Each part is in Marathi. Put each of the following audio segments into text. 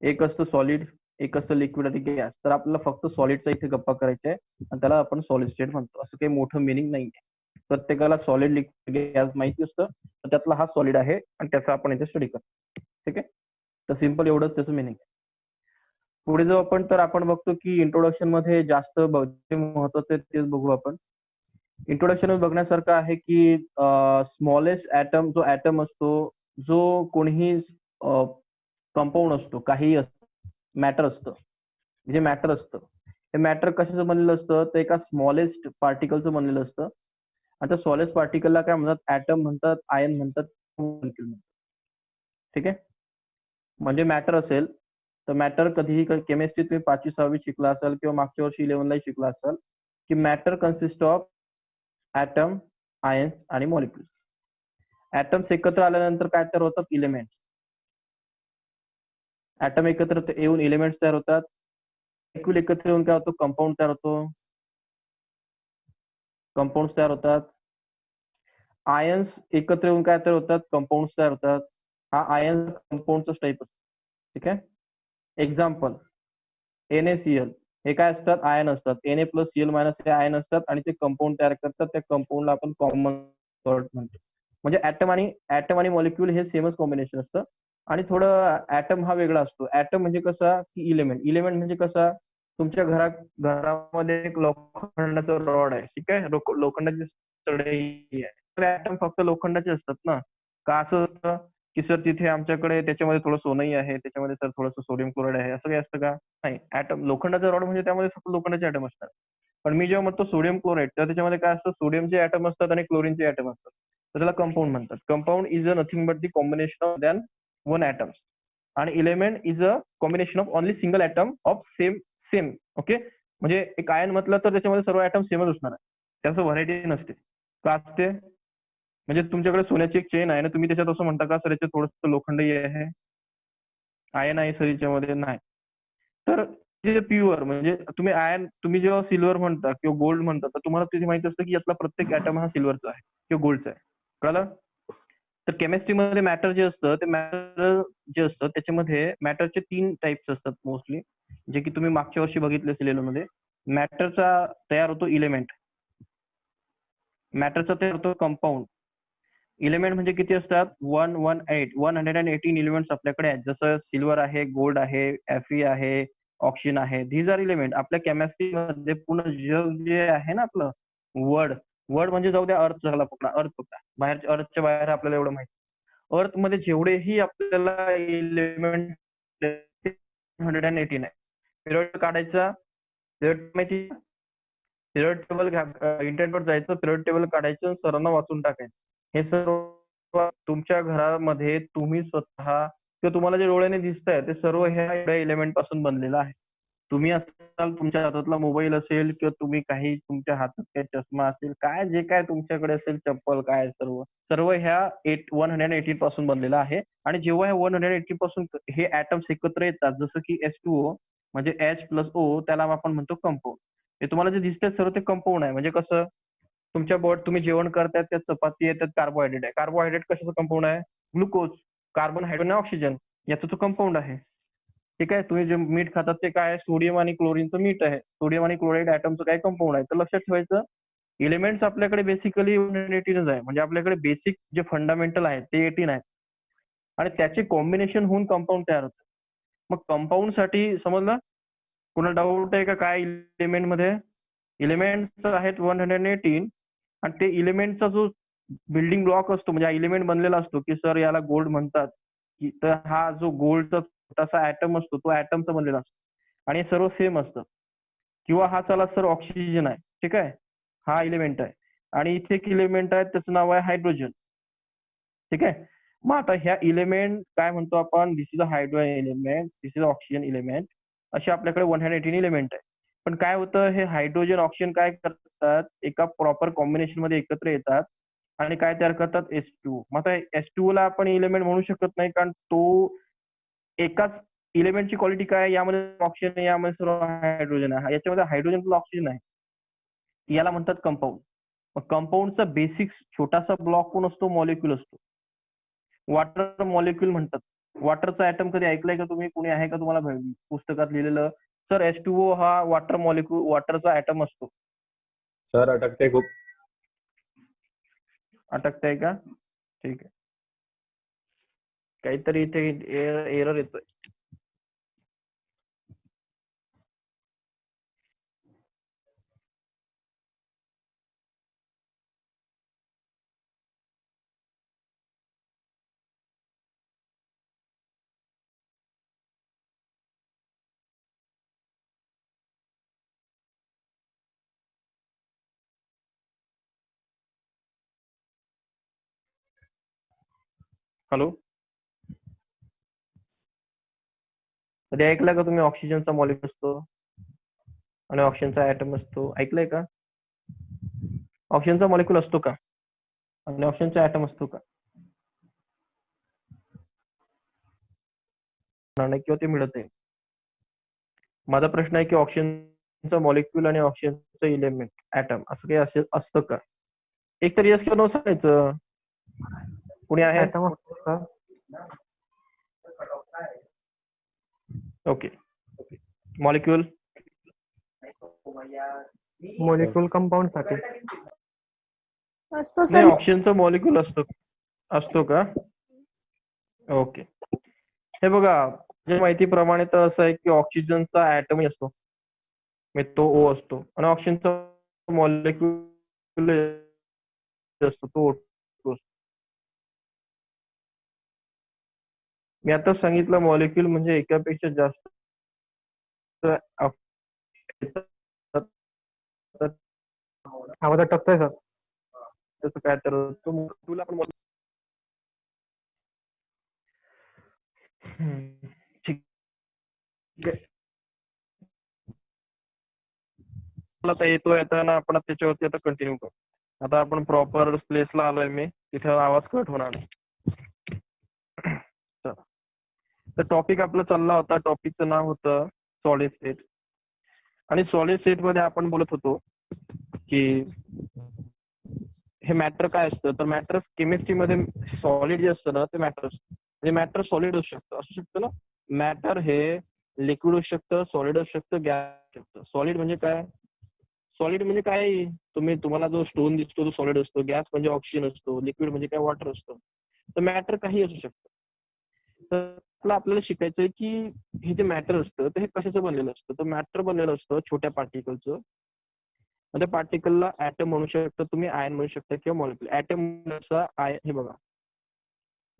एक असतं सॉलिड, एक असतं लिक्विड आणि गॅस. तर आपल्याला फक्त सॉलिडचा इथे गप्पा करायचा आहे आणि त्याला आपण सॉलिड स्टेट म्हणतो. असं काही मोठं मिनिंग नाहीये. प्रत्येकाला सॉलिड, लिक्विड, गॅस माहिती असतं, तर त्यातला हा सॉलिड आहे आणि त्याचा आपण इथे स्टडी करतो. ठीक आहे. तर सिम्पल एवढंच त्याचं मिनिंग आहे. पुढे जाऊ आपण, तर आपण बघतो की इंट्रोडक्शन मध्ये जास्त जे महत्वाचं आहे तेच बघू आपण. इंट्रोडक्शन बघण्यासारखं आहे की स्मॉलेस्ट ऍटम, जो ऍटम असतो, जो कोणीही कंपाऊंड असतो, काही मॅटर असतं, जे मॅटर असतं, हे मॅटर कशाचं बनलेलं असतं, तर एका स्मॉलेस्ट पार्टिकलचं बनलेलं असतं. आता स्मॉलेस्ट पार्टिकलला काय म्हणतात, ऍटम म्हणतात, आयन म्हणतात, molecule म्हणतात. ठीक आहे. म्हणजे मॅटर असेल तर मॅटर कधीही केमिस्ट्री तुम्ही 5वी 6वी शिकला असाल किंवा मागच्या वर्षी 11ला शिकला असाल की matter consist of atom, ions आणि मॉलिक्युल्स. ऍटम्स एकत्र आल्यानंतर काय तयार होतात, इलेमेंट्स. ऍटम एकत्र येऊन एलिमेंट्स तयार होतात. मॉलिक्यूल एकत्र येऊन काय होतो, कंपाऊंड तयार होतो, कंपाऊंड तयार होतात. आयन्स एकत्र येऊन काय तयार होतात, कंपाऊंड तयार होतात. हा आयन कंपाऊंडचा टाईप असतो. ठीक आहे. एक्झाम्पल, NaCl हे काय असतात, आयन असतात. Na+Cl- हे आयन असतात आणि ते कंपाऊंड तयार करतात. त्या कंपाऊंडला आपण कॉमन सॉल्ट म्हणतो. म्हणजे ऍटम आणि मॉलिक्यूल हे सेमच कॉम्बिनेशन असतं. आणि थोडं ऍटम हा वेगळा असतो. ऍटम म्हणजे कसा की इलेमेंट. इलेमेंट म्हणजे कसा, तुमच्या घरामध्ये एक लोखंडाचा रॉड आहे. ठीक आहे. लोखंडाची सळई आहे. तर ऍटम फक्त लोखंडाचे असतात ना. का असं असतं की सर तिथे आमच्याकडे त्याच्यामध्ये थोडं सोनंही आहे, त्याच्यामध्ये सर थोडंसं सोडियम क्लोराईड आहे, असं काही असतं का? नाही. ऍटम लोखंडाचा रॉड म्हणजे त्यामध्ये फक्त लोखंडाचे ऍटम असतात. पण मी जेव्हा म्हणतो सोडियम क्लोराईड, तर त्याच्यामध्ये काय असतं, सोडियमचे ऍटम असतात आणि क्लोरीनचे ऍटम असतात. तर त्याला कंपाऊंड म्हणतात. Compound is a nothing but the combination of than one atom. आणि element is a combination of only single atom of same same. Okay. म्हणजे एक आयन म्हटलं तर त्याच्यामध्ये सर्व ऍटम सेमच असणार आहे. त्याचं व्हरायटी नसते. का असते? म्हणजे तुमच्याकडे सोन्याची एक चेन आहे ना, तुम्ही त्याच्यात असं म्हणता का सर याच्यात थोडंसं लोखंडही आहे, आयन आहे सर याच्यामध्ये? नाही. तर जे प्युअर म्हणजे तुम्ही जेव्हा सिल्वर म्हणता किंवा गोल्ड म्हणता, तर तुम्हाला तिथे माहिती असतं की यातला प्रत्येक ऍटम हा सिल्वरचा आहे किंवा गोल्डचा आहे. कळलं? तर केमिस्ट्रीमध्ये मॅटर जे असतं, ते मॅटर जे असतं त्याच्यामध्ये मॅटरचे 3 टाइप्स असतात मोस्टली, जे की तुम्ही मागच्या वर्षी बघितले असेल मध्ये. मॅटरचा तयार होतो इलेमेंट, मॅटरचा तयार होतो कंपाऊंड. इलेमेंट म्हणजे किती असतात, 118 एलिमेंट्स आपल्याकडे आहेत. जसं सिल्वर आहे, गोल्ड आहे, Fe आहे, ऑक्सिजन आहे. These are element. आपल्या केमिस्ट्रीमध्ये पूर्ण जग जे आहे ना आपलं, वर्ल्ड, वर्ल्ड म्हणजे जाऊ द्या, अर्थ झाला पूर्ण, अर्थ होता बाहेरच्या, अर्थच्या बाहेर आपल्याला एवढं माहिती. अर्थ मध्ये जेवढेही आपल्याला इलिमेंट 118 आहे. पिरियड काढायचा, पिरियड टेबल इंटरनेटवर जायचं, पिरियड टेबल काढायचं, सरांना वाचून टाकायचं. हे सर्व तुमच्या घरामध्ये तुम्ही स्वतः किंवा तुम्हाला जे डोळ्याने दिसत आहे ते सर्व ह्या एवढ्या एलिमेंट पासून बनलेलं आहे. तुम्ही असाल, तुमच्या हातातला मोबाईल असेल किंवा तुम्ही काही तुमच्या हातात काही चष्मा असेल, काय जे काय तुमच्याकडे असेल, चप्पल काय, सर्व सर्व ह्या 118 पासून बनलेलं आहे. आणि जेव्हा ह्या 180 पासून हे ऍटम्स एकत्र येतात, जसं की H2O म्हणजे H+O, त्याला आपण म्हणतो कंपाऊंड. हे तुम्हाला जे दिसतंय सर्व ते कंपाऊंड आहे. म्हणजे कसं, तुमच्या तुम्ही जेवण करताय, त्यात चपाती आहे, त्यात कार्बोहायड्रेट आहे. कार्बोहायड्रेट कशाचं कंपाऊंड आहे, ग्लुकोज. कार्बन, हायड्रोजन, ऑक्सिजन याचं तो कंपाऊंड आहे. ठीक आहे. तुम्ही जे मीठ खातात ते काय आहे, सोडियम आणि क्लोरीनचं मीठ आहे. सोडियम आणि क्लोराईड ऍटमचं काय कंपाऊंड आहे. तर लक्षात ठेवायचं, एलिमेंट्स आपल्याकडे बेसिकली 118 आहे. म्हणजे आपल्याकडे बेसिक जे फंडामेंटल आहे ते 18 आहे. आणि त्याचे कॉम्बिनेशन होऊन कंपाऊंड तयार होतं. मग कंपाऊंड साठी समजलं? पुन्हा डाऊट आहे का काय इलिमेंट मध्ये? इलिमेंट्स आहेत 118. आणि ते इलिमेंटचा जो बिल्डिंग ब्लॉक असतो, म्हणजे इलिमेंट बनलेला असतो की सर याला गोल्ड म्हणतात, की तर हा जो गोल्डचा छोटासा ऍटम असतो तो ऍटमचा बनलेला असतो. आणि हे सर्व सेम असतं. किंवा हा चला सर ऑक्सिजन आहे. ठीक आहे. हा इलिमेंट आहे. आणि इथे एक इलिमेंट आहे, त्याचं नाव आहे हायड्रोजन. ठीक आहे. मग आता ह्या इलिमेंट काय म्हणतो आपण, this is a hydrogen element, this is oxygen element. असे आपल्याकडे 118 एलिमेंट आहे. पण काय होतं, हे हायड्रोजन, ऑक्सिजन काय करतात, एका प्रॉपर कॉम्बिनेशन मध्ये एकत्र येतात आणि काय तयार करतात, H2O. मग आता H2O ला आपण एलिमेंट म्हणू शकत नाही, कारण तो एकाच इलिमेंटची क्वालिटी काय, यामध्ये ऑक्सिजन आहे, यामध्ये सर्व हायड्रोजन आहे, याच्यामध्ये हायड्रोजन प्लस ऑक्सिजन आहे. याला म्हणतात कंपाऊंड. मग कंपाऊंडचा बेसिक छोटासा ब्लॉक कोण असतो, मॉलिक्यूल असतो. वॉटर मॉलिक्यूल म्हणतात. वॉटरचा ऍटम कधी ऐकलंय का तुम्ही? कुणी आहे का तुम्हाला पुस्तकात लिहिलेलं? सर H2O हा वॉटर मॉलिक्यूल, वॉटरचा ऍटम असतो. सर अटकते खूप. अटकताय का? ठीक आहे. काहीतरी इथे एरर येतोय. हॅलो, कधी ऐकलं का तुम्ही ऑक्सिजनचा मॉलिक्यूल असतो आणि ऑक्सिजनचा ऍटम असतो? ऐकलंय का? ऑक्सिजनचा मॉलिक्यूल असतो का आणि ऑक्सिजनचा ऍटम असतो का? नाही, किंवा ते मिळत आहे. माझा प्रश्न आहे की ऑक्सिजनचा मॉलिक्यूल आणि ऑक्सिजनचं इलेमेंट ऍटम असं काही असे असतं का? एक तर यस किंवा नो सांगायचं. कुणी आहे? ऍटम असतो sir. Okay. Molecule? Molecule compound साठी असतो नाही, सर. ऑक्सिजनचा मॉलिक्यूल असतो का? ओके. हे बघा, जे माहितीप्रमाणे तर असं आहे की ऑक्सिजनचा ऍटमही असतो, म्हणजे तो O असतो, आणि ऑक्सिजनचा मॉलिक्यूल असतो तो O असतो. मी आता सांगितलं मॉलिक्यूल म्हणजे एकापेक्षा जास्त आवाज अटकतोय सर. त्याचं काय तर तुला पण ठीक आहे. आता येतोय आता ना, आपण त्याच्यावरती आता कंटिन्यू करू. आता आपण प्रॉपर प्लेसला आलोय मी, तिथे आवाज कट होणार नाही. तर टॉपिक आपला चालला होता, टॉपिकचं नाव होतं सॉलिड स्टेट. आणि सॉलिड स्टेट मध्ये आपण बोलत होतो की हे मॅटर काय असतं. तर मॅटर केमिस्ट्रीमध्ये सॉलिड जे असतं ना ते मॅटर असतं. म्हणजे मॅटर सॉलिड असू शकतं ना. मॅटर हे लिक्विड असू शकतं, सॉलिड असू शकतं, गॅस असू शकतं. सॉलिड म्हणजे काय? सॉलिड म्हणजे काय? तुम्हाला जो स्टोन दिसतो तो सॉलिड असतो, गॅस म्हणजे ऑक्सिजन असतो, लिक्विड म्हणजे काय वॉटर असतो. तर मॅटर काही असू शकतं. तर आपल्याला शिकायचंय की हे जे मॅटर असतं ते हे कशाचं बनलेलं असतं. तर मॅटर बनलेलं असतं छोट्या पार्टिकलचं. त्या पार्टिकलला ऍटम म्हणू शकता तुम्ही, आयन म्हणू शकता किंवा मॉलिक्यूल. ऍटम हे बघा,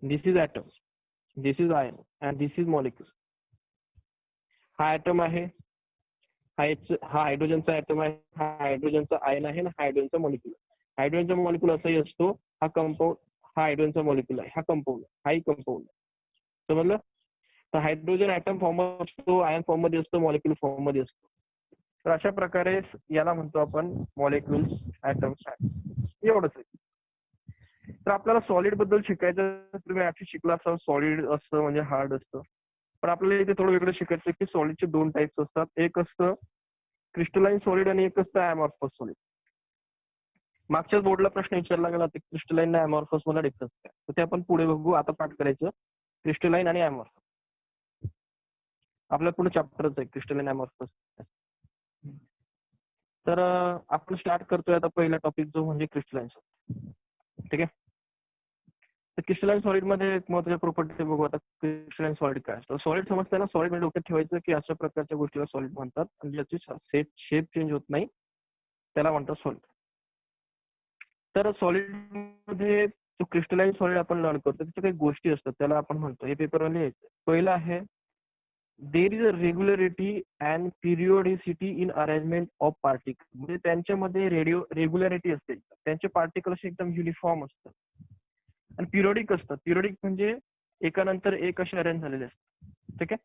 this is atom, this is ion and this is molecule. हा ऍटम आहे, हा हायड्रोजनचा ऍटम आहे, हा हायड्रोजनचा आयन आहे आणि हायड्रोजनचा मॉलिक्यूल. हायड्रोजनचा मॉलिक्यूल असाही असतो. हा कंपाऊंड, हा हायड्रोजनचा मॉलिक्यूल आहे, हा कंपाऊंड, हाही कंपाऊंड. समजलं? तर हायड्रोजन ऍटम फॉर्म मध्ये असतो, आयन फॉर्म मध्ये असतो, मॉलिक्यूल फॉर्म मध्ये असतो. तर अशा प्रकारे याला म्हणतो आपण मॉलिक्युल्स, ऍटम्स. एवढंच आहे. तर आपल्याला सॉलिड बद्दल शिकायचं, तुम्ही ऍक्च्युली शिकला असाल सॉलिड असतं म्हणजे हार्ड असतं. पण आपल्याला इथे थोडं वेगळं शिकायचं की सॉलिडचे दोन टाइप्स असतात. एक असतं क्रिस्टलाइन सॉलिड आणि एक असतं अमॉर्फस सॉलिड. मागच्याच बोर्डला प्रश्न विचारला गेला होता क्रिस्टलाइन आणि अमॉर्फस मध्ये डिफरन्स काय. तर ते आपण पुढे बघू. आता पाठ करायचं क्रिस्टलाइन आणि अमॉर्फस. आपल्या पुढे चॅप्टरच आहे क्रिस्टलाइन अमॉर्फस. तर आपण स्टार्ट करतोय आता पहिला टॉपिक जो म्हणजे क्रिस्टलाइन सॉलिड. ठीक आहे. तर क्रिस्टलाइन सॉलिड मध्ये एक महत्त्वाच्या प्रॉपर्टी बघू आता. क्रिस्टलाइन सॉलिड काय असतं? सॉलिड समजताना सॉलिड म्हणजे डोक्यात ठेवायचं की अशा प्रकारच्या गोष्टीला सॉलिड म्हणतात आणि ज्याची शेप चेंज होत नाही त्याला म्हणतात सॉलिड. तर सॉलिड मध्ये जो क्रिस्टलाइन सॉलिड आपण लर्न करतो त्याच्या काही गोष्टी असतात, त्याला आपण म्हणतो. हे पेपरमध्ये यायचं. पहिलं आहे there is a regularity and periodicity in arrangement of particle. म्हणजे त्यांच्यामध्ये रेग्युलरिटी असते, त्यांचे पार्टिकल असे एकदम युनिफॉर्म असतात आणि पिरियोडिक असतात. पिरियोडिक म्हणजे एकानंतर एक असे अरेंज झालेले असतात. ठीक आहे.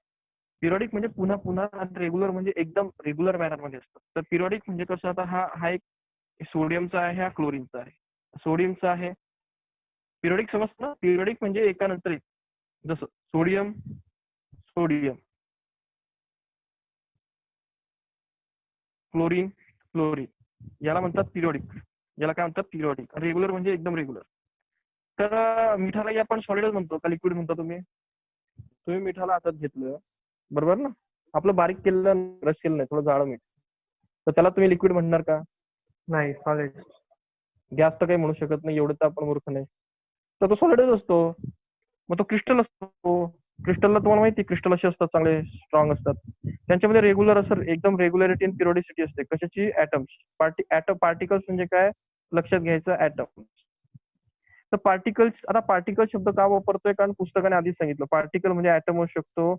पिरियोडिक म्हणजे पुन्हा पुन्हा, आणि रेग्युलर म्हणजे एकदम रेग्युलर मॅनर मध्ये असतात. तर पिरियोडिक म्हणजे कसं, आता हा एक सोडियमचा आहे, हा क्लोरीनचा आहे, सोडियमचा आहे. पिरियोडिक समजतं ना. पिरियोडिक म्हणजे एकानंतर एक, जसं सोडियम, सोडियम, क्लोरीन, क्लोरीन, याला म्हणतात पिरियोडिक. याला काय म्हणतात? पिरियोडिक. रेग्युलर म्हणजे एकदम रेग्युलर. तर मिठालाही आपण सॉलिडच म्हणतो का लिक्विड म्हणतो तुम्ही? तुम्ही मिठाला हातात घेतलं, बरोबर ना? आपलं बारीक केलेलं रस केलं नाही, थोडं जाडं मीठ, तर त्याला तुम्ही लिक्विड म्हणणार का? नाही, सॉलिड. गॅस तर काही म्हणू शकत नाही, एवढं तर आपण मूर्ख नाही. तर तो सॉलिडच असतो. मग तो क्रिस्टल असतो. क्रिस्टलला तुम्हाला माहिती, क्रिस्टल असे असतात, चांगले स्ट्रॉंग असतात. त्यांच्यामध्ये रेग्युलर असं एकदम रेग्युलॅरिटी आणि पिरियोडिसिटी असते. कशाची? ऍटम्स. पार्टिकल्स म्हणजे काय लक्षात घ्यायचं? ऍटम्स. तर पार्टिकल्स, आता पार्टिकल शब्द का वापरतोय? कारण पुस्तकाने आधीच सांगितलं, पार्टिकल म्हणजे ऍटम असू शकतो,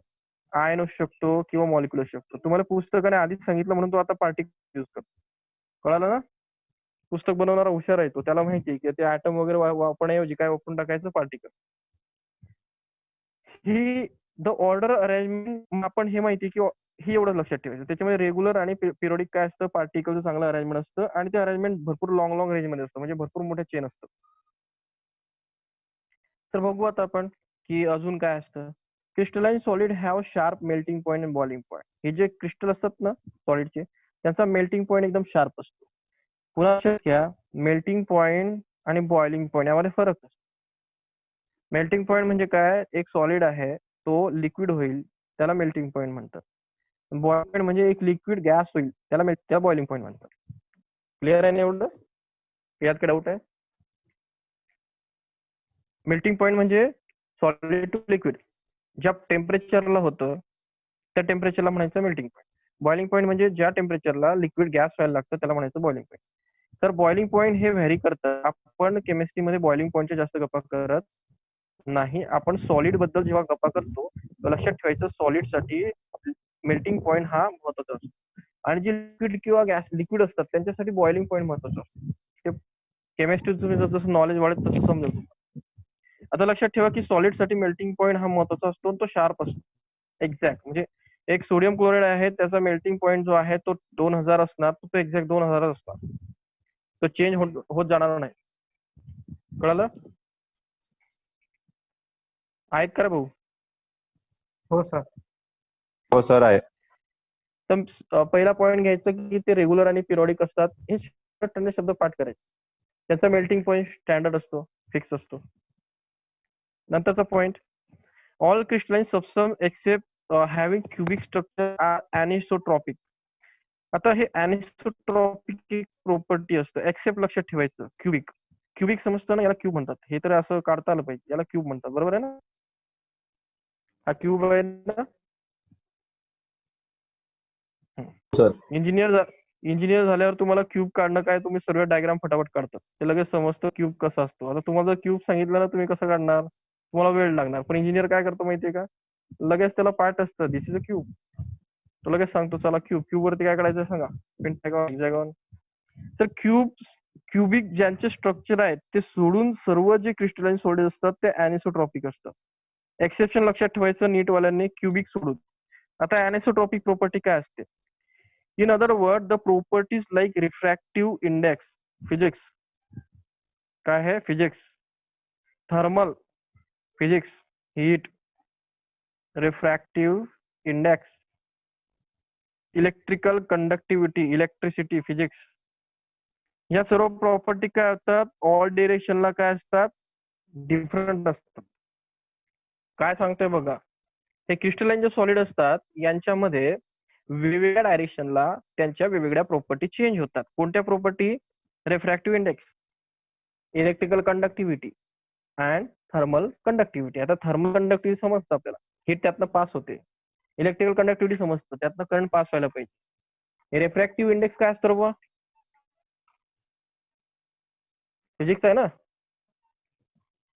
आयन असू शकतो किंवा मॉलिक्युल असू शकतो. तुम्हाला पुस्तकाने आधीच सांगितलं म्हणून तो आता पार्टिकल यूज करतो. कळालं ना? पुस्तक बनवणारा हुशार आहे तो, त्याला माहिती आहे की ते ऍटम वगैरे वापरण्याऐवजी काय वापरून टाकायचं? Particle. He the order arrangement आपण हे माहिती की ही एवढं लक्षात ठेवायचं. त्याच्यामध्ये रेग्युलर आणि पिरियोडिक काय असतं? पार्टिकलचं चांगलं अरेंजमेंट असतं आणि ते अरेंजमेंट भरपूर लॉंग रेंजमध्ये असतं, म्हणजे भरपूर मोठ्या चेन असतं. तर बघू आता आपण की अजून काय असतं. Crystalline solid have sharp melting point and boiling point. हे जे क्रिस्टल असतात ना सॉलिडचे, त्यांचा मेल्टिंग पॉईंट एकदम शार्प असतो. पुन्हा लक्षात घ्या, मेल्टिंग पॉईंट आणि बॉइलिंग पॉईंट यामध्ये फरक असतो. मेल्टिंग पॉईंट म्हणजे काय? एक सॉलिड आहे, तो लिक्विड होईल, त्याला मेल्टिंग पॉईंट म्हणतात. बॉइलिंग पॉईंट म्हणजे एक लिक्विड गॅस होईल, त्याला बॉइलिंग पॉईंट म्हणतात. क्लिअर आहे ना एवढं? यात काय डाऊट आहे? मेल्टिंग पॉईंट म्हणजे सॉलिड टू लिक्विड ज्या टेम्परेचरला होतं त्या टेम्परेचरला म्हणायचं मेल्टिंग पॉईंट. बॉइलिंग पॉईंट म्हणजे ज्या टेम्परेचरला लिक्विड गॅस व्हायला लागतं त्याला म्हणायचं बॉइलिंग पॉईंट. तर बॉइलिंग पॉईंट हे व्हॅरी करतं. आपण केमिस्ट्रीमध्ये बॉइलिंग पॉईंटच्या जास्त गप्पा करत नाही. आपण सॉलिड बद्दल जेव्हा गप्पा करतो लक्षात ठेवायचं, सॉलिड साठी मेल्टिंग पॉईंट हा महत्वाचा असतो आणि जे लिक्विड किंवा गॅस लिक्विड असतात त्यांच्यासाठी बॉइलिंग पॉईंट महत्वाचा असतो. ते केमिस्ट्री तुम्ही जसं नॉलेज वाढत तसं समजेल. आता लक्षात ठेवा की सॉलिड साठी मेल्टिंग पॉईंट हा महत्वाचा असतो, तो शार्प असतो. एक्झॅक्ट म्हणजे एक सोडियम क्लोराईड आहे, त्याचा मेल्टिंग पॉईंट जो आहे तो 2000 असणार, तो एक्झॅक्ट 2000 असणार, तो चेंज होत जाणार नाही. कळालं? आहेत का रे भाऊ? हो सर. हो सर आहे. तर पहिला पॉईंट घ्यायचं की ते रेग्युलर आणि पिरियोडिक असतात. हे शब्द पाठ करायचे. त्याचा मेल्टिंग पॉईंट स्टँडर्ड असतो, फिक्स असतो. नंतरचा point, all crystalline substance except having cubic structure are anisotropic. आता हे ॲनिसोट्रॉपिक एक प्रॉपर्टी असतं. एक्सेप्ट लक्षात ठेवायचं. क्युबिक समजतं ना, याला क्यूब म्हणतात. हे तर असं काढता आलं पाहिजे, याला क्यूब म्हणतात, बरोबर आहे ना? हा क्यूब आहे ना. सर इंजिनियर झाल्यावर तुम्हाला क्यूब काढणं काय, तुम्ही सर्व डायग्राम फटाफट काढतात, ते लगेच समजतं क्यूब कसा असतो. आता तुम्हाला जर क्यूब सांगितलं ना, तुम्ही कसं काढणार? तुम्हाला वेळ लागणार. पण इंजिनियर काय करतो माहितीये का? लगेच त्याला पार्ट असतं, दिस इज अ क्यूब, तो लगेच सांगतो चला क्यूब वरती काय काढायचं सांगा, पेंटागॉन. तर क्युबिक ज्यांचे स्ट्रक्चर आहेत ते सोडून सर्व जे क्रिस्टलाइन सॉलिड असतात ते ॲनिसोट्रॉपिक असतात. एक्सेप्शन लक्षात ठेवायचं नीटवाल्यांनी, क्युबिक सोडून. आता ॲनिसोट्रॉपिक प्रॉपर्टी काय असते? In other word, the properties like refractive index, physics काय आहे? Physics, thermal physics, heat, refractive index, electrical conductivity, electricity, physics, या सर्व प्रॉपर्टी काय असतात? ऑल डिरेक्शनला काय असतात? डिफरंट असतात. काय सांगतोय बघा, हे क्रिस्टलाइन जे सॉलिड असतात यांच्यामध्ये वेगवेगळ्या डायरेक्शनला त्यांच्या वेगवेगळ्या प्रॉपर्टी चेंज होतात. कोणत्या property? Refractive index, electrical conductivity and thermal conductivity. आता थर्मल कंडक्टिव्हिटी समजतं आपल्याला, हीट त्यातनं पास होते. इलेक्ट्रिकल कंडक्टिव्हिटी समजतं, त्यातनं करंट पास व्हायला पाहिजे. रिफ्रॅक्टिव्ह इंडेक्स काय असतं बाबा? फिजिक्स आहे ना,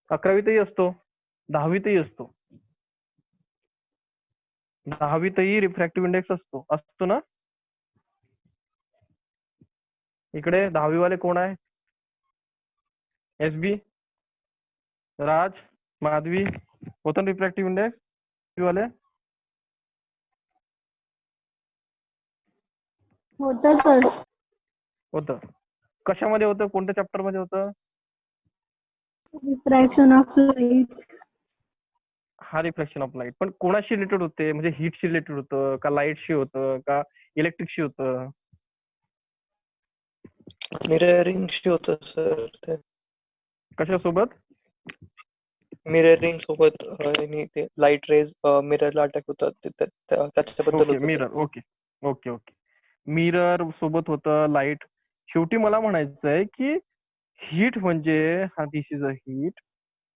11वीतही असतो, 10वीतही असतो. 10वीतही रिफ्रॅक्टिव्ह इंडेक्स असतो ना. इकडे 10वी वाले कोण आहे? SB, राज, माधवी, होतं ना रिफ्रॅक्टिव्ह इंडेक्स वाले? होतं सर. होतं. कशामध्ये होतं? कोणत्या चॅप्टर मध्ये होतं? Refraction of light. हा, रिफ्लेक्शन ऑफ लाईट. पण कोणाशी रिलेटेड होते? म्हणजे हीटशी रिलेटेड होतं का, लाईटशी होतं का, इलेक्ट्रिकशी होतं? मिररिंगशी होतं सर ते. कशासोबत? मिररिंग सोबत आणि ते लाईट रेज मिररला अटॅक होतात त्याच्याबद्दल ओके होतं ते. Mirror. Okay okay okay. Mirror सोबत होतं लाईट. शेवटी मला म्हणायचं आहे की हीट म्हणजे हा this is a heat,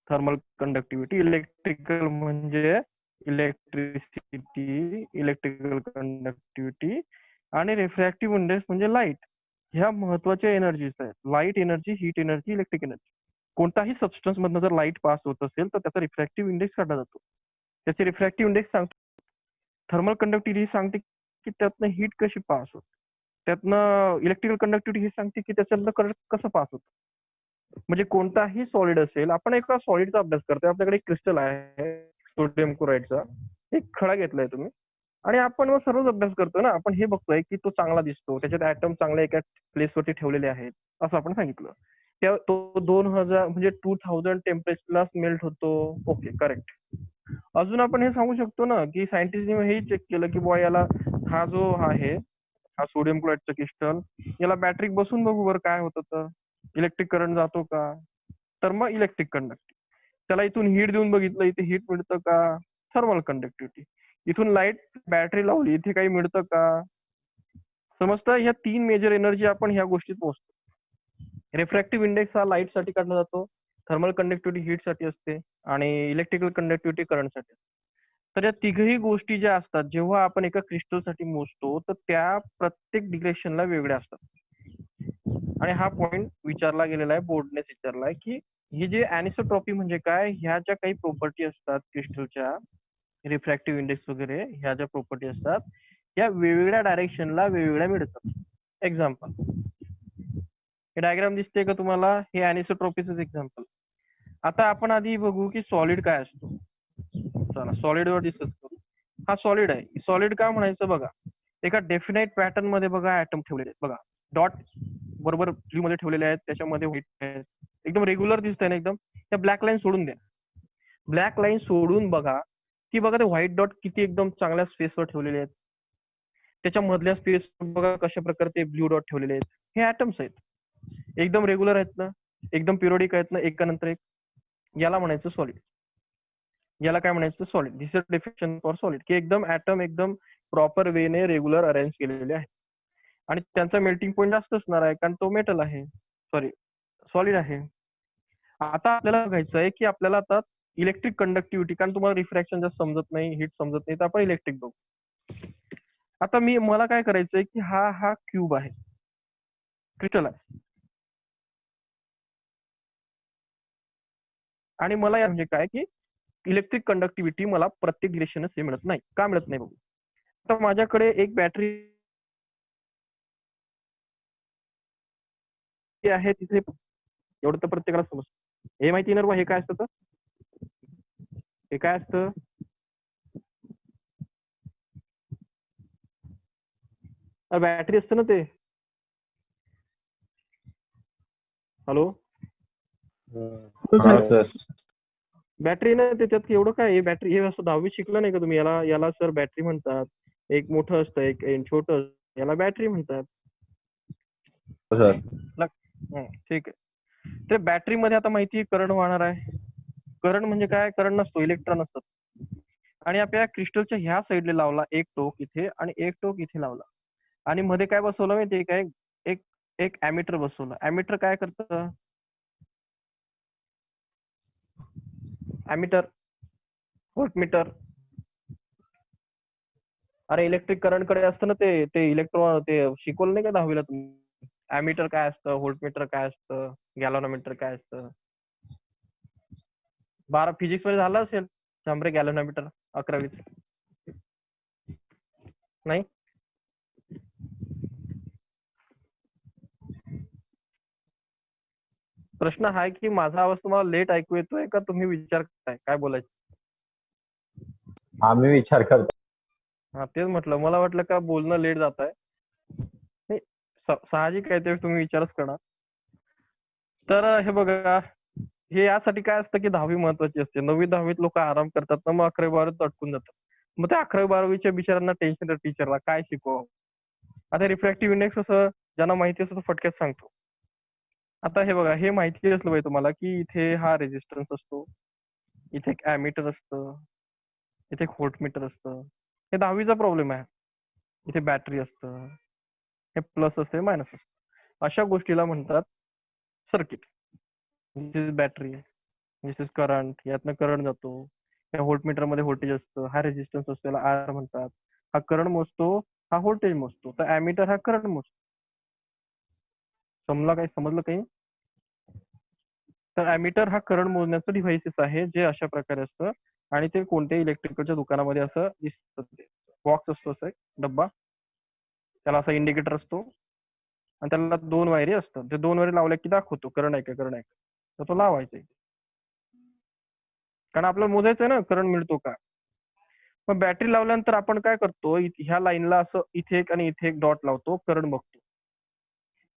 thermal conductivity. Electrical म्हणजे इलेक्ट्रिसिटी, इलेक्ट्रिकल कंडक्टिव्हिटी, आणि रिफ्रॅक्टिव्ह इंडेक्स म्हणजे लाईट. ह्या महत्वाच्या एनर्जीज आहेत. Light energy, heat energy, electric energy. कोणताही सबस्टन्स मधनं जर लाईट पास होत असेल तर त्याचा रिफ्रॅक्टिव्ह इंडेक्स काढला जातो. त्याचे रिफ्रॅक्टिव्ह इंडेक्स सांगतो. थर्मल कंडक्टिव्हिटी सांगते की त्यातनं हीट कशी पास होते. त्यातनं इलेक्ट्रिकल कंडक्टिव्हिटी हे सांगते की त्याच्यातनं करंट कसं पास होतं. म्हणजे कोणताही सॉलिड असेल, आपण एका सॉलिडचा अभ्यास करतोय. आपल्याकडे एक क्रिस्टल आहे सोडियम क्लोराईडचा, एक खडा घेतलाय तुम्ही, आणि आपण मग सर्वच अभ्यास करतो ना. आपण हे बघतोय की तो चांगला दिसतो, त्याच्यात ऍटम चांगल्या एका प्लेसवरती ठेवलेले आहेत असं आपण सांगितलं. तो 2000 म्हणजे 2000 टेम्परेचरला मेल्ट होतो. Okay correct. अजून आपण हे सांगू शकतो ना की सायंटिस्टने हे चेक केलं की बुवा याला हा जो आहे हा सोडियम क्लोराईडचा क्रिस्टल, याला बॅटरी बसून बघू बरं काय होतं, तर इलेक्ट्रिक करंट जातो का, तर मग इलेक्ट्रिक कंडक्टिव्हिटी. त्याला इथून हीट देऊन बघितलं, इथे हीट मिळतं का, थर्मल कंडक्टिव्हिटी. इथून लाईट बॅटरी लावली, इथे काही मिळतं का. समजतं. ह्या 3 मेजर एनर्जी आपण ह्या गोष्टीत पोहोचतो. रिफ्रॅक्टिव्ह इंडेक्स हा लाईट साठी काढला जातो, थर्मल कंडक्टिव्हिटी हीट साठी असते, आणि इलेक्ट्रिकल कंडक्टिव्हिटी करंट साठी. तर या तिघही गोष्टी ज्या असतात जेव्हा आपण एका क्रिस्टलसाठी मोजतो तर त्या प्रत्येक डिरेक्शनला वेगळ्या असतात. आणि हा पॉइंट विचारला गेलेला आहे, बोर्डनेच विचारलाय की ही जे अॅनिसोट्रॉपी म्हणजे काय, ह्या ज्या काही प्रॉपर्टी असतात क्रिस्टलच्या, रिफ्रॅक्टिव्ह इंडेक्स वगैरे ह्या ज्या प्रॉपर्टी असतात, या वेगवेगळ्या डायरेक्शनला वेगवेगळ्या मिळतात. एक्झाम्पल, हे डायग्राम दिसते का तुम्हाला, हे अॅनिसोट्रॉपीच एक्झाम्पल. आता आपण आधी बघू की सॉलिड काय असतो. चला सॉलिड वर डिस्कस करू. हा सॉलिड आहे. सॉलिड का म्हणायचं बघा, एका डेफिनाइट पॅटर्न मध्ये बघा ऍटम ठेवलेले आहेत. बघा डॉट बरोबर ब्ल्यू मध्ये ठेवलेले आहेत, त्याच्यामध्ये व्हाईट आहेत, एकदम रेग्युलर दिसतंय ना एकदम. त्या ब्लॅक लाईन सोडून द्या. ब्लॅक लाईन सोडून बघा की बघा ते व्हाईट डॉट किती एकदम चांगल्या स्पेसवर ठेवलेले आहेत. त्याच्या मधल्या स्पेस बघा कशा प्रकारचे ब्ल्यू डॉट ठेवलेले आहेत. हे ऍटम्स आहेत, एकदम रेग्युलर आहेत ना, एकदम पिरियडिक आहेत ना, एकानंतर एक. याला म्हणायचं सॉलिड. याला काय म्हणायचं, solid. This is definition for solid, की एकदम ऍटम एकदम प्रॉपर वेने रेग्युलर अरेंज केलेले आहे, आणि त्यांचा मेल्टिंग पॉईंट जास्त असणार आहे कारण तो मेटल आहे, सॉरी सॉलिड आहे. आता आपल्याला बघायचं आहे की आपल्याला आता इलेक्ट्रिक कंडक्टिव्हिटी, कारण तुम्हाला रिफ्रॅक्शन जास्त समजत नाही, हीट समजत नाही, तर आपण इलेक्ट्रिक बघू. आता मला काय करायचंय की हा क्यूब आहे, क्रिस्टल आहे, आणि मला या म्हणजे काय की इलेक्ट्रिक कंडक्टिव्हिटी मला प्रत्येक डिरेक्शन सेम मिळत नाही. का मिळत नाही बघू. आता माझ्याकडे एक बॅटरी आहे, तिथे एवढं तर प्रत्येकाला समजतं. हे माहिती ना हे काय असतं, तर हे काय असतं, बॅटरी असतं ना ते. हॅलो, हो हा सर. सर. बॅटरी ना त्याच्यात एवढं काय, बॅटरी हे असं 10वी शिकलं नाही का तुम्ही, याला सर बॅटरी म्हणतात. एक मोठं असतं, एक छोटं, याला बॅटरी म्हणतात. सर. ठीक आहे. तर बॅटरीमध्ये आता माहिती करंट वाहणार आहे. करंट म्हणजे काय, करंट नसतो, इलेक्ट्रॉन असतात. आणि आपल्या क्रिस्टलच्या ह्या साईडला लावला एक टोक इथे आणि एक टोक इथे लावला, आणि मध्ये काय बसवलं माहितीये काय, एक एक ॲमीटर बसवलं. ॲमीटर काय करतं, ॲमीटर, व्होल्टमीटर. अरे इलेक्ट्रिक करंट कडे असतं ना ते इलेक्ट्रॉन, ते शिकवलं नाही का 10वीला तुम्ही. ॲमीटर काय असतं, व्होल्टमीटर काय असतं, गॅलॉनोमीटर काय असतं. 12 फिजिक्स मध्ये झालं असेल, शंभरे गॅलॉनोमीटर 11वीत. नाही, प्रश्न हा आहे की माझा आवाज तुम्हाला लेट ऐकू येतोय का तुम्ही विचार करताय काय बोलायचं. आम्ही विचार करतो. हा तेच म्हटलं, मला वाटलं का बोलणं लेट जात आहे. नाही, साहजिक आहे, ते तुम्ही विचारच करणार. तर हे बघा, हे यासाठी काय असतं की 10वी महत्वाची असते. 9वी 10वीत लोक आराम करतात ना, मग 11वी 12वीत अटकून जातात. मग त्या 11वी 12वीच्या बिचारांना टेन्शन, टीचरला काय शिकवावं. आता रिफ्रॅक्टिव्ह इंडेक्स असं ज्यांना माहिती असतं फटक्यात सांगतो. आता हे बघा, हे माहिती असलं पाहिजे तुम्हाला की इथे हा रेजिस्टन्स असतो, इथे एक ॲमीटर असतं, इथे एक व्होल्टमीटर असतं. हे 10वीचा प्रॉब्लेम आहे. इथे बॅटरी असतं, हे प्लस असते मायनस असतं. अशा गोष्टीला म्हणतात circuit. This is battery, this is current, यातनं करंट जातो. या व्होल्टमीटर मध्ये व्होल्टेज असतं, हा रेजिस्टन्स असतो, त्याला आर म्हणतात. हा करंट मोजतो, हा व्होल्टेज मोजतो. तर ॲमीटर हा करंट मोजतो. समजलं काही? तर ॲमीटर हा करंट मोजण्याचं डिव्हाइसेस आहे, जे अशा प्रकारे असतं आणि ते कोणत्याही इलेक्ट्रिकलच्या दुकानामध्ये असं दिसतं. बॉक्स असतो, असा एक डब्बा, त्याला असा इंडिकेटर असतो आणि त्याला 2 वायरी असतात. ते 2 वायरी लावल्या की दाखवतो करंट आहे का, करंट आहे का. तर तो लावायचा आहे. कारण आपल्याला मोजायचं आहे ना करंट मिळतो का. मग बॅटरी लावल्यानंतर आपण काय करतो, ह्या लाईनला असं इथे एक आणि इथे एक डॉट लावतो, करंट बघतो.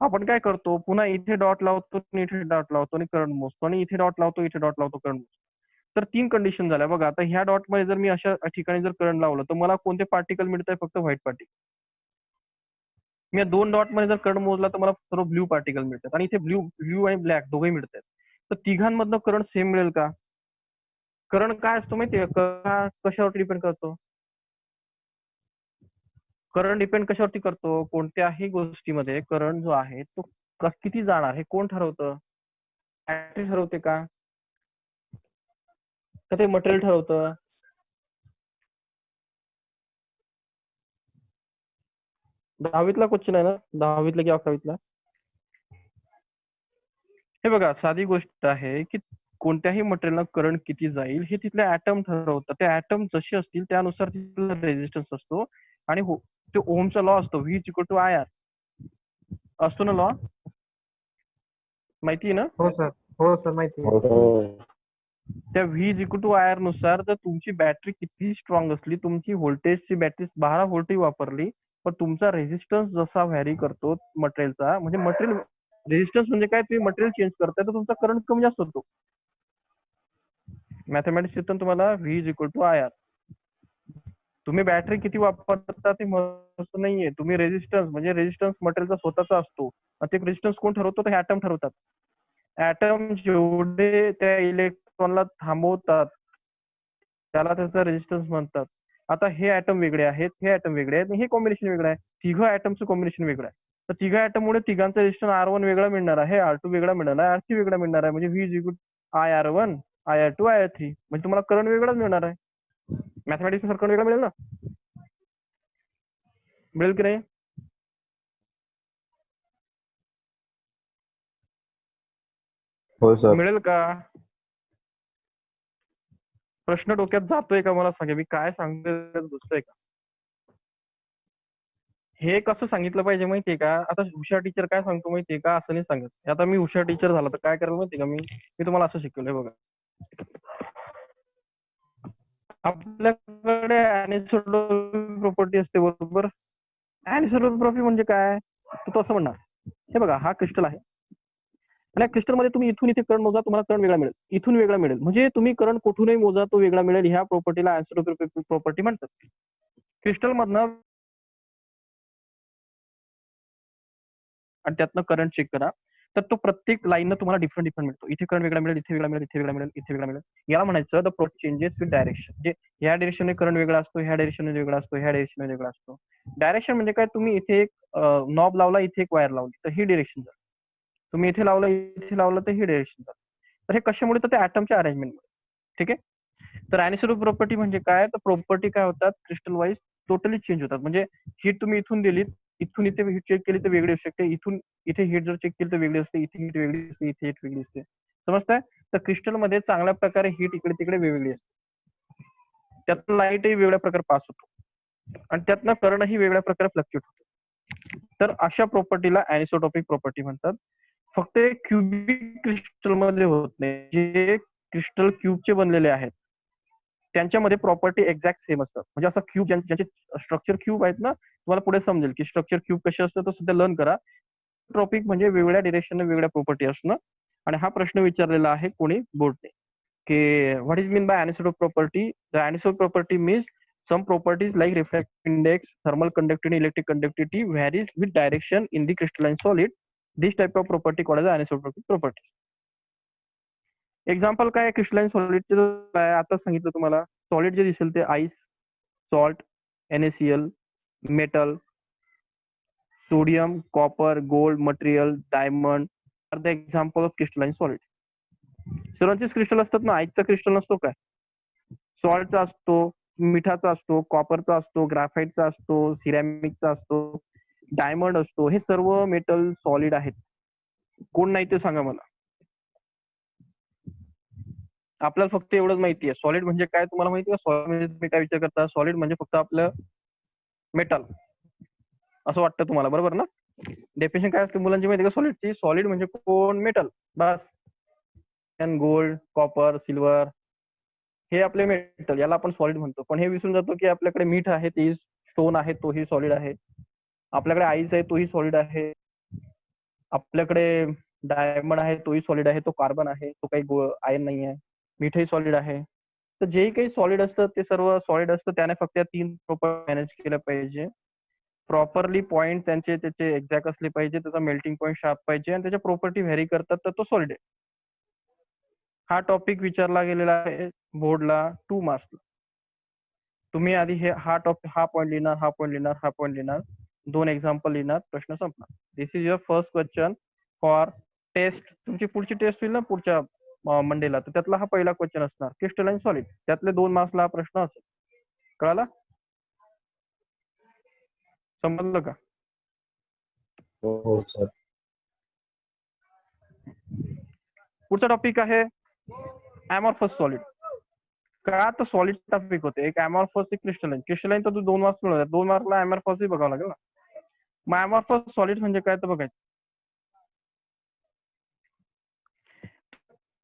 आपण काय करतो, पुन्हा इथे डॉट लावतो आणि इथे डॉट लावतो आणि करंट मोजतो, आणि इथे डॉट लावतो, इथे डॉट लावतो, करंट मोजतो. तर 3 कंडिशन झाल्या बघा. आता ह्या डॉट मध्ये जर मी अशा ठिकाणी जर करंट लावलं तर मला कोणते पार्टिकल मिळत आहे, फक्त व्हाईट पार्टिकल. मी या 2 डॉट मध्ये जर करंट मोजला तर मला सर्व ब्ल्यू पार्टिकल मिळतात, आणि इथे ब्ल्यू आणि ब्लॅक दोघेही मिळतात. तर तिघांमधनं करंट सेम मिळेल का? करंट काय असतो माहितीये का, कशावरती डिपेंड करतो? करंट डिपेंड कशावरती करतो? कोणत्याही गोष्टीमध्ये करंट जो आहे तो किती जाणार हे कोण ठरवतं? बॅटरी ठरवते का ते मटेरियल ठरवतं? दहावीतला क्वेश्चन आहे ना, 10वीतला की 11वीतला? हे बघा, साधी गोष्ट आहे की कोणत्याही मटेरियलला करंट किती जाईल हे तिथले ऍटम ठरवतात. ते ऍटम जसे असतील त्यानुसार तिथला रेजिस्टन्स असतो. आणि ते ओहमचा लॉ असतो, V is equal to I R असतो ना लॉ, माहिती आहे ना? हो सर. हो सर, माहिती आहे. हो. त्या V is equal to I R नुसार जर तुमची बॅटरी किती स्ट्रॉंग असली, तुमची व्होल्टेजची बॅटरी 12 व्होल्टही वापरली, पण तुमचा रेजिस्टन्स जसा व्हॅरी करतो मटेरियलचा, म्हणजे मटेरियल रेजिस्टन्स म्हणजे काय, तुम्ही मटेरियल चेंज करताय तर तुमचा करंट कमी जास्त होतो. मॅथमॅटिक्स शिकताना तुम्हाला V is equal to I R. तुम्ही बॅटरी किती वापरता ते महत्त्वाचं नाहीये, तुम्ही रेजिस्टन्स, म्हणजे रेजिस्टन्स मटेरियलचा स्वतःचा असतो. ते रेजिस्टन्स कोण ठरवतो, तर हे ऍटम ठरवतात. ऍटम जेवढे त्या इलेक्ट्रॉनला थांबवतात त्याला त्याचा रेजिस्टन्स म्हणतात. आता हे ऍटम वेगळे आहेत, हे ऍटम वेगळे आहेत, हे कॉम्बिनेशन वेगळं आहे. तिघं ऍटमचं कॉम्बिनेशन वेगळं आहे. तर तिघा ऍटम मुळे तिघांचा रेजिस्टन्स R1 वेगळा मिळणार आहे, R2 वेगळा मिळणार आहे, R3 वेगळा मिळणार आहे. म्हणजे V is equal IR1, IR2, IR3. म्हणजे तुम्हाला करंट वेगळाच मिळणार आहे. मॅथमॅटिक्स करंट वेगळा मिळेल ना, मिळेल की नाही? हो सर. मिळेल का? प्रश्न डोक्यात जातोय का मला सांगा, मी काय सांगतोय घुसतोय का? हे कसं सांगितलं पाहिजे माहितीये का? आता हुशार टीचर काय सांगतो माहितीये का, असं नाही सांगत. आता मी हुशार टीचर झाला तर काय करायला माहितीये का, मी तुम्हाला असं शिकवलंय बघा. आपल्याकडे अॅनिसोट्रोपिक प्रॉपर्टी असते, बरोबर? अॅनिसोट्रोपिक प्रॉपर्टी म्हणजे काय, तो असं म्हणणार, हे बघा हा क्रिस्टल आहे आणि या क्रिस्टल मध्ये तुम्ही इथून इथे करंट मोजा, तुम्हाला करंट वेगळा मिळेल, इथून वेगळा मिळेल. म्हणजे तुम्ही करंट कुठूनही मोजा तो वेगळा मिळेल. ह्या प्रॉपर्टीला अॅनिसोट्रोपिक प्रॉपर्टी म्हणतात. क्रिस्टल मधनं आणि त्यातनं करंट चेक करा, तर तो प्रत्येक लाईननं तुम्हाला डिफरंट मिळतो. इथे करंट वेगळा मिळेल, इथे वेगळा मिळेल, इथे वेगळा मिळेल, इथे वेगळा मिळेल. याला म्हणायचं the process changes with direction. म्हणजे ह्या डायरेक्शनने करंट वेगळा असतो, ह्या डायरेक्शनने वेगळा असतो, ह्या डायरेक्शनने वेगळा असतो. डायरेक्शन म्हणजे काय, तुम्ही इथे एक नॉब लावला, इथे एक वायर लावली, तर ही डायरेक्शन झाली. तुम्ही इथे लावलं, इथे लावलं, तर ही डायरेक्शन झाली. तर हे कशामुळे, तर त्या ऍटमच्या अरेंजमेंटमुळे. ठीक आहे. तर अॅनिसोट्रोपिक प्रॉपर्टी म्हणजे काय, तर प्रॉपर्टी काय होतात, क्रिस्टल वाईज टोटली चेंज होतात. म्हणजे हीट तुम्ही इथून दिलीत, इथून इथे हीट चेक केली तर वेगळी असू शकते, इथून इथे हीट जर चेक केली तर वेगळी असते, इथे हीट वेगळी असते, इथे हीट वेगळी असते. समजताय? तर क्रिस्टल मध्ये चांगल्या प्रकारे हीट इकडे तिकडे वेगळी असते. त्यातनं लाईटही वेगळ्या प्रकारे पास होतो आणि त्यातनं करंटही वेगळ्या प्रकारे फ्लक्च्युएट होतो. तर अशा प्रॉपर्टीला अॅनिसोट्रोपिक प्रॉपर्टी म्हणतात. फक्त क्युबिक क्रिस्टल मध्ये होत नाही. जे क्रिस्टल क्यूबचे बनलेले आहेत त्यांच्यामध्ये प्रॉपर्टी एक्झॅक्ट सेम असतात. म्हणजे असं क्यूब ज्यांचे स्ट्रक्चर क्यूब आहेत ना, तुम्हाला पुढे समजेल की स्ट्रक्चर क्यूब कसे असतं, तर सध्या लर्न करा. ट्रॉपिक म्हणजे वेगळ्या डिरेक्शनने वेगळ्या प्रॉपर्टी असणं. आणि हा प्रश्न विचारलेला आहे कोणी, बोर्डने, की what is mean by anisotropic property. The anisotropic property means some properties like refractive index, thermal conductivity, electric conductivity varies with direction in the crystalline solid. This type of property called as anisotropic property. Example काय क्रिस्टलाइन सॉलिडचे काय आता सांगितलं तुम्हाला. सॉलिड जे दिसेल ते ice, salt, NaCl, metal, sodium, copper, gold, material, diamond are the example of crystalline solid. सर्वांचेच क्रिस्टल असतात ना, आईसचा क्रिस्टल नसतो काय, सॉल्टचा असतो, मिठाचा असतो, कॉपरचा असतो, ग्राफाईटचा असतो, सिरॅमिकचा असतो, डायमंड असतो. हे सर्व मेटल सॉलिड आहेत. कोण नाही ते सांगा मला. आपल्याला फक्त एवढंच माहिती आहे सॉलिड म्हणजे काय. तुम्हाला माहिती आहे सॉलिड म्हणजे तुम्ही काय विचार करता, सॉलिड म्हणजे फक्त आपलं मेटल असं वाटतं तुम्हाला, बरोबर ना. डेफिनेशन काय असते मुलांची माहिती आहे का सॉलिडची. सॉलिड म्हणजे कोण मेटल बस. गोल्ड, कॉपर, सिल्वर हे आपले मेटल, याला आपण सॉलिड म्हणतो. पण हे विसरून जातो की आपल्याकडे मीठ आहे ते स्टोन आहे, तोही सॉलिड आहे. आपल्याकडे आईस आहे तोही सॉलिड आहे. आपल्याकडे डायमंड आहे तोही सॉलिड आहे, तो कार्बन आहे, तो काही आयन नाही आहे. मीठही सॉलिड आहे. तर जे काही सॉलिड असतं ते सर्व सॉलिड असतं. त्याने फक्त 3 प्रॉपर मॅनेज केलं पाहिजे. प्रॉपरली पॉईंट त्याचे एक्झॅक्ट असले पाहिजे, त्याचा मेल्टिंग पॉईंट शार्प पाहिजे आणि त्याच्या प्रॉपर्टी व्हेरी करतात, तर तो सॉलिड आहे. हा टॉपिक विचारला गेलेला आहे बोर्डला 2 मार्क्सला. तुम्ही आधी हा पॉईंट लिहिणार, हा पॉईंट लिहिणार, हा पॉईंट लिहिणार, 2 एक्झाम्पल लिहिणार, प्रश्न संपणार. This is your first question for test. तुमची पुढची टेस्ट होईल ना पुढच्या मंडेला, तर त्यातला हा पहिला क्वेश्चन असणार क्रिस्टलाइन सॉलिड. त्यातले 2 मार्क्सला हा प्रश्न असेल. कळाला, समजलं का. हो सर. पुढचा टॉपिक आहे अमॉर्फस सॉलिड. का तर सॉलिड टॉपिक होते, एक अमॉर्फस, एक क्रिस्टलाइन. क्रिस्टलाइन तर 2 मार्क्स मिळवतात, 2 मार्कला अमॉर्फसही बघावं लागेल ना. मग अमॉर्फस सॉलिड म्हणजे काय तर बघायचं.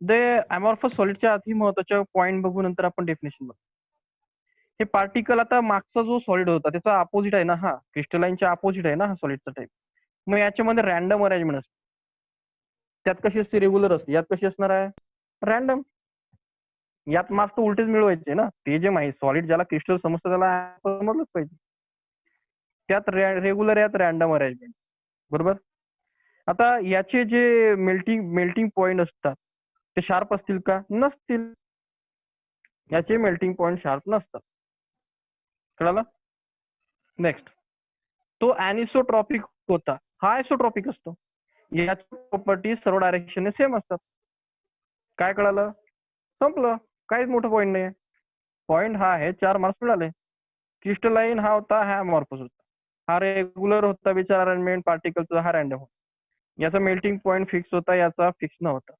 ते अमॉर्फस सॉलिडच्या आधी महत्वाच्या पॉईंट बघू, नंतर आपण डेफिनेशन बघू. हे पार्टिकल आता मागचा जो सॉलिड होता त्याचा अपोजिट आहे ना हा, क्रिस्टलाइनच्या अपोजिट आहे ना हा सॉलिडचा टाइप. मग याच्यामध्ये रॅन्डम अरेंजमेंट असते. त्यात कशी असते, रेग्युलर असते. यात कशी असणार आहे, रॅन्डम. यात मार्क्स तर उलटेच मिळवायचे ना. ते जे माहिती सॉलिड ज्याला क्रिस्टल समजतं त्याला समजलंच पाहिजे. त्यात रेग्युलर, यात रॅन्डम अरेंजमेंट, बरोबर. आता याचे जे मेल्टिंग पॉईंट असतात ते शार्प असतील का, नसतील. याचे मेल्टिंग पॉईंट शार्प नसतात. कळालं. नेक्स्ट, तो अॅनिसोट्रॉपिक होता, हा आयसोट्रॉपिक असतो. याची प्रॉपर्टी सर्व डायरेक्शनने सेम असतात. काय कळालं, संपलं. काहीच मोठं पॉईंट नाही. पॉईंट हा आहे, 4 मार्क्स मिळाले. क्रिस्टलाइन हा होता, हा अमॉर्फस होता. हा रेग्युलर होता विचार अरेंजमेंट पार्टिकलचा, हा रॅन्डम होता. याचा मेल्टिंग पॉईंट फिक्स होता, याचा फिक्स नव्हता.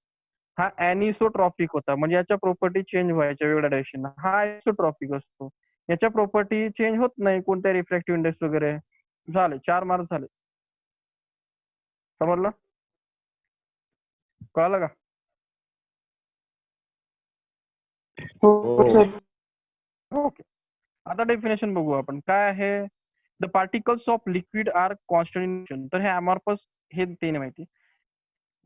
हा अॅनिसोट्रॉपिक होता, म्हणजे याच्या प्रॉपर्टी चेंज व्हायच्या वेगळ्या डायरेक्शन. हा आयसोट्रॉपिक असतो, याच्या प्रॉपर्टी चेंज होत नाही, कोणत्या रिफ्रॅक्टिव्ह इंडेक्स वगैरे. झाले 4 मार्क्स झाले. समजलं, कळालं का. हो ओके, आता डेफिनेशन बघू आपण. काय आहे, the particles of liquid are constant in motion. तर हे अमॉर्फस, हे ते नाही माहिती.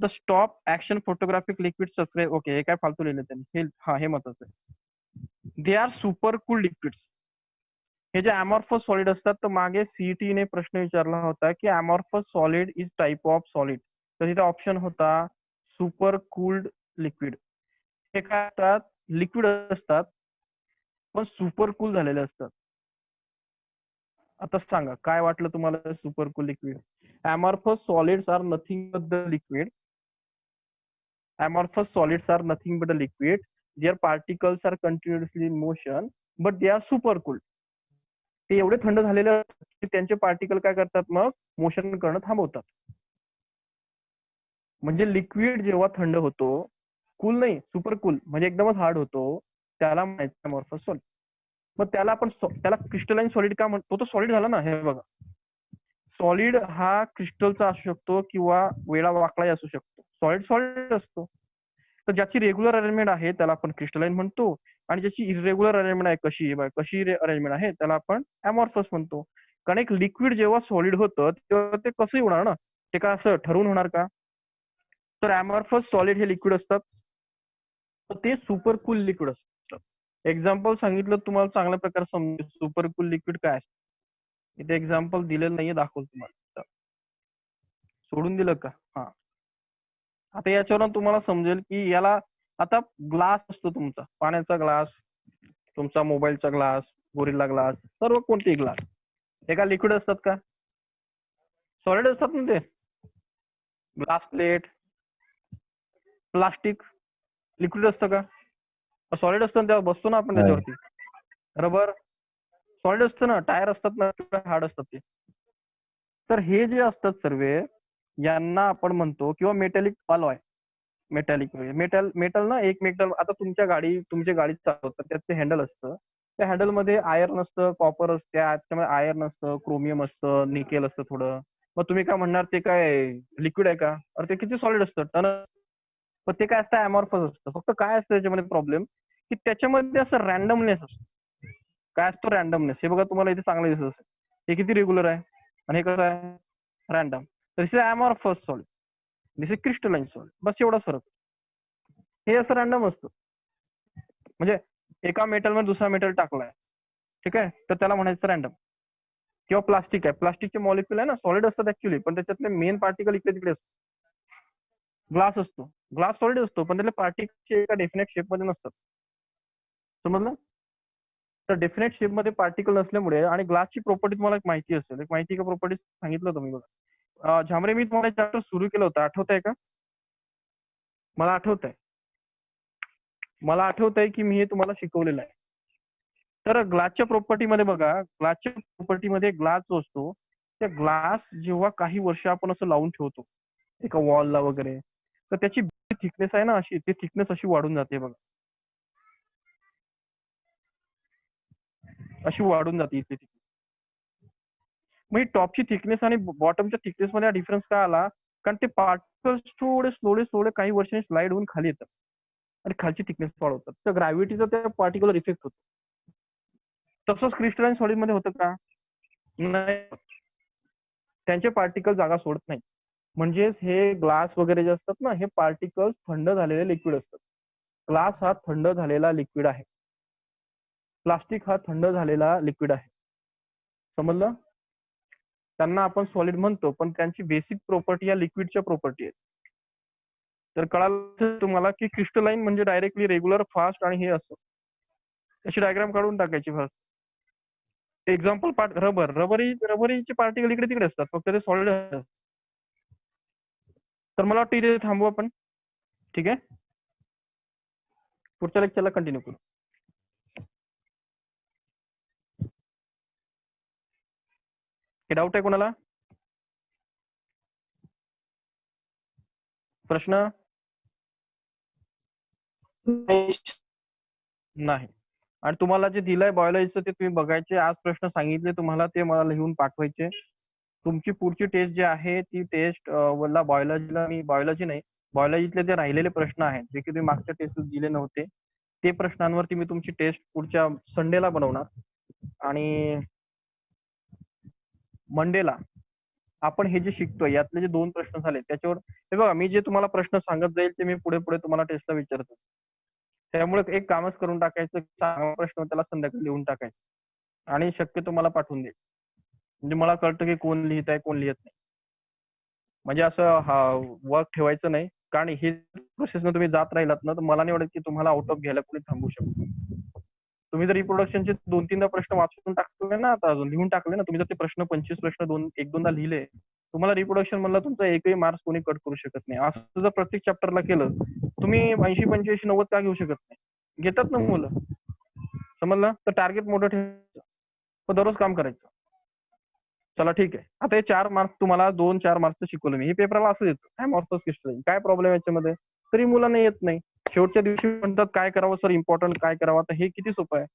The stop action photographic liquid subscribe. Okay, हे काय फालतू लिहिलं त्यांनी, हे हा हे महत्वाचं आहे. They are super cool liquids. हे जे अमॉर्फस सॉलिड असतात, तर मागे सीईटीने प्रश्न विचारला होता की amorphous solid is type of solid. तर तिथे ऑप्शन होता सुपर कूल्ड लिक्विड. हे काय असतात, लिक्विड असतात पण सुपर कूल झालेले असतात. आता सांगा काय वाटलं तुम्हाला super cool liquid. Amorphous solids are nothing but the liquid. Amorphous solids are nothing but a liquid. Their particles are continuously in motion, but they are super cooled. ते एवढे थंड झालेले असतात की त्यांचे पार्टिकल काय करतात, मग मोशन करणं थांबवतात. म्हणजे लिक्विड जेव्हा थंड होतो, कूल नाही सुपर कूल म्हणजे एकदमच हार्ड होतो, त्याला म्हणायचं अमॉर्फस सॉलिड. मग त्याला आपण त्याला क्रिस्टलाइन सॉलिड का म्हणतो, तो सॉलिड झाला ना. हे बघा, सॉलिड हा क्रिस्टलचा असू शकतो किंवा वेळा वाकळाही असू शकतो. सॉलिड सॉलिड असतो. तर ज्याची रेग्युलर अरेंजमेंट आहे त्याला आपण क्रिस्टलाइन म्हणतो, आणि ज्याची इरेग्युलर अरेंजमेंट आहे, कशी अरेंजमेंट आहे, त्याला आपण अमॉर्फस म्हणतो. कारण एक लिक्विड जेव्हा सॉलिड होतं तेव्हा ते कसंही होणार ना, ते का असं ठरवून होणार का. तर अमॉर्फस सॉलिड हे लिक्विड असतात, तर ते सुपर कूल लिक्विड असतात. एक्झाम्पल सांगितलं तुम्हाला चांगल्या प्रकारे समजेल सुपर कूल लिक्विड काय असतं. इथे एक्झाम्पल दिलेलं नाहीये, दाखवतो तुम्हाला. सोडून दिलं का, हा. आता याच्यावरून तुम्हाला समजेल की याला आता ग्लास असतो तुमचा, पाण्याचा ग्लास, तुमचा मोबाईलचा ग्लास, गोरिल्ला ग्लास, सर्व कोणतेही ग्लास, हे का लिक्विड असतात का? सॉलिड असतात ना ते. ग्लास प्लेट, प्लास्टिक लिक्विड असतं का? सॉलिड असतं ना, त्यावर बसतो ना आपण नाही. त्याच्यावरती. रबर सॉलिड असतं ना, टायर असतात ना, हार्ड असतात ते. तर हे जे असतात सर्व यांना आपण म्हणतो, किंवा मेटॅलिक अलॉय, मेटॅलिक मेटल ना, एक मेटल. आता तुमची गाडी चालवतात त्यात ते हँडल असतं, त्या हँडल मध्ये आयर्न असतं, कॉपर असतं, त्याच्यामध्ये आयर्न असतं, क्रोमियम असतं, निकेल असतं थोडं. मग तुम्ही काय म्हणणार ते काय लिक्विड आहे का? अरे ते किती सॉलिड असतं टन. पण ते काय असतं, अमॉर्फस असतं. फक्त काय असतं त्याच्यामध्ये प्रॉब्लेम, की त्याच्यामध्ये असं रॅन्डमनेस असतो. काय असतो रॅन्डमनेस, हे बघा तुम्हाला इथे चांगलं दिसत असेल. हे किती रेग्युलर आहे आणि हे कसं आहे रॅन्डम. तर this is amorphous solid, this is crystalline solid, बस एवढाच फरक. हे असं रॅन्डम असतं, म्हणजे एका मेटलमध्ये दुसरा मेटल टाकलाय, ठीक आहे, तर त्याला म्हणायचं रॅन्डम. किंवा प्लास्टिक आहे, प्लास्टिकचे मॉलिक्युल आहे ना सॉलिड असतात ऍक्च्युली, पण त्याच्यातले मेन पार्टिकल इकडे तिकडे असतात. ग्लास असतो, ग्लास सॉलिड असतो, पण त्यातले पार्टिकल एका डेफिनेट शेप मध्ये नसतात. समजलं? तर डेफिनेट शेप मध्ये पार्टिकल नसल्यामुळे, आणि ग्लासची प्रॉपर्टी तुम्हाला एक माहिती असेल, एक माहिती का प्रॉपर्टी सांगितलं होतं मी बघा. झांबरे, मी तुम्हाला चॅप्टर सुरू केलं होतं, आठवत आहे का? मला आठवत आहे की मी हे तुम्हाला शिकवलेलं आहे. तर ग्लासच्या प्रॉपर्टीमध्ये बघा, ग्लासच्या प्रॉपर्टीमध्ये ग्लास जो असतो, त्या ग्लास जेव्हा काही वर्ष आपण असं लावून ठेवतो एका वॉलला वगैरे, तर त्याची थिकनेस आहे ना अशी, ती थिकनेस अशी वाढून जाते बघा, अशी वाढून जाते इथे. मग ही टॉपची थिकनेस आणि बॉटमच्या थिकनेस मध्ये डिफरन्स काय आला? कारण ते पार्टिकल्स थोडे स्लोले काही वर्षांनी स्लाइड होऊन खाली येतात आणि खालची थिकनेस वाढवतात. तर ग्रॅव्हिटीचा त्या पार्टिक्युलर इफेक्ट होतो. तसंच क्रिस्टलाइन सॉलिड मध्ये होतं का? नाही, त्यांचे पार्टिकल जागा सोडत नाही. म्हणजेच हे ग्लास वगैरे जे असतात ना, हे पार्टिकल्स थंड झालेले लिक्विड असतात. ग्लास हा थंड झालेला लिक्विड आहे, प्लास्टिक हा थंड झालेला लिक्विड आहे. समजलं? त्यांना आपण सॉलिड म्हणतो, पण त्यांची बेसिक प्रॉपर्टी या लिक्विडच्या प्रॉपर्टी आहेत. तर कळालं तुम्हाला की क्रिस्टलाइन म्हणजे डायरेक्टली रेग्युलर, फास्ट आणि हे असतं. त्याची डायग्राम काढून टाकायची फास्ट. एक्झाम्पल पार्ट रबरीचे पार्टिकल इकडे तिकडे असतात, फक्त ते सॉलिड असतात. तर मला वाटतं इथे थांबू आपण, ठीक आहे, पुढच्या लेक्चरला कंटिन्यू करू. हे डाऊट आहे कोणाला? प्रश्न? नाही. आणि तुम्हाला जे दिलंय बायोलॉजीचं ते तुम्ही बघायचे. आज प्रश्न सांगितले तुम्हाला ते मला लिहून पाठवायचे. तुमची पुढची टेस्ट जी आहे ती टेस्ट वला बायोलॉजीला, मी बायोलॉजी नाही, बायोलॉजीतले जे राहिलेले प्रश्न आहेत जे की तुम्ही मागच्या टेस्ट दिले नव्हते, ते प्रश्नांवरती मी तुमची टेस्ट पुढच्या संडेला बनवणार. आणि मंडेला आपण हे जे शिकतोय यातले जे 2 प्रश्न झाले त्याच्यावर, हे बघा मी जे तुम्हाला प्रश्न सांगत जाईल ते मी पुढे पुढे तुम्हाला टेस्टला विचारतो. त्यामुळे एक कामच करून टाकायचं, चांगला प्रश्न त्याला संध्याकाळी लिहून टाकायचं आणि शक्यतो मला पाठवून द्यायचं. म्हणजे मला कळतं की कोण लिहित आहे कोण लिहित नाही. म्हणजे असं वर्क ठेवायचं नाही, कारण हे प्रोसेसनं तुम्ही जात राहिलात ना, तर मला नाही वाटत की तुम्हाला आउट ऑफ घ्यायला कोणी थांबू शकतो. तुम्ही जर रिप्रोडक्शनचे 2-3दा प्रश्न वाचून टाकले ना, आता अजून लिहून टाकले ना, तुम्ही जर ते प्रश्न 25 प्रश्न 1-2दा लिहिले, तुम्हाला रिप्रोडक्शन मधला तुमचा एकही मार्क्स कोणी कट करू शकत नाही. असं जर प्रत्येक चॅप्टरला केलं, तुम्ही 80-85-90 का घेऊ शकत नाही? घेतात ना मुलं. समजलं? तर टार्गेट मोठं ठेवायचं, पण दररोज काम करायचं. चला ठीक आहे. आता हे 4 मार्क्स तुम्हाला 2-4 मार्क्सचं शिकवलं मी. हे पेपरला असं येतं, अमॉर्फस क्रिस्टलाइन. काय प्रॉब्लेम याच्यामध्ये? तरी मुलांना येत नाही. शेवटच्या दिवशी म्हणतात काय करावं सर, इम्पॉर्टंट काय करावं? आता हे किती सोपं आहे.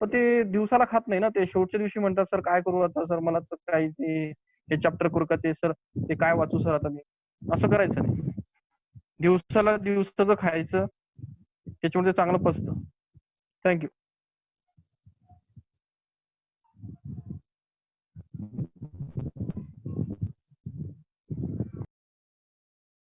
पण ते दिवसाला खात नाही ना, ते शेवटच्या दिवशी म्हणतात सर काय करू आता, सर मला तर काही ते हे चॅप्टर करू का, ते सर ते काय वाचू सर आता मी. असं करायचं नाही. दिवसाचं खायचं, त्याच्यामध्ये चांगलं पचतं. थँक्यू.